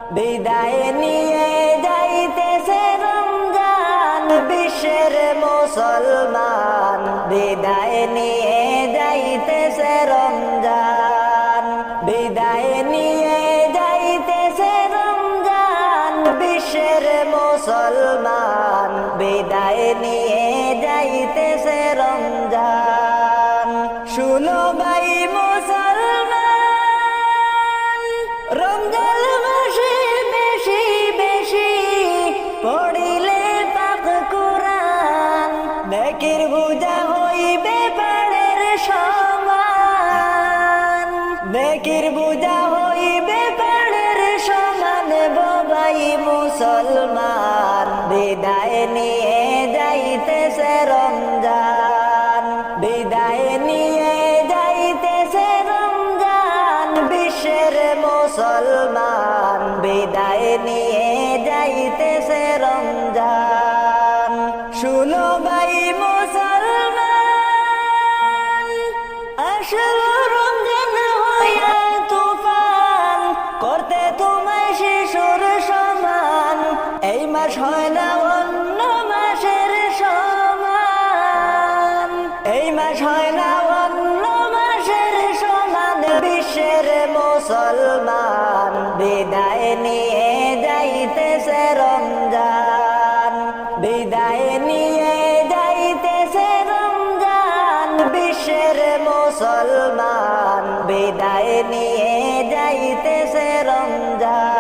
বিদায় নিয়ে যাইতেছে রমজান, বিশ্বের মুসলমান বিদায় নিয়ে যাইতেছে রমজান, বিদায় নিয়ে যাইতেছে রমজান, বিশ্বের মুসলমান বিদায় নিয়ে যাইতেছে রমজান। শুনো ভাই মুসলমান, রমজান মাসে বেশি বেশি পড়িলে পাক কুরআন, নেকির বোঝা হইবে পাড়ের সমান, নেকির বোঝা হইবে পাড়ের সমান। বাবাই মুসলমান বিদায় নিয়ে যাইতেছে রমজান, বিদায় নিয়ে যাইতেছে রমজান, বিশ্বের মুসলমান বিদায় নিয়ে যাইতেছে রমজান। শুনো ভাই মুসলমান, আসলো রমজান হইয়া তুফান, করতে তোমায় শিশুর সমান, এই মাস হয় না অন্য মাসের সমান, এই মাস হয় না অন্য মাসের সমান। বিশ্বের মুসলমান বিদায় নিয়ে যাইতেছে রমজান, বিদায় নিয়ে যাইতেছে রমজান, বিশ্বের মুসলমান বিদায় নিয়ে যাইতেছে রমজান।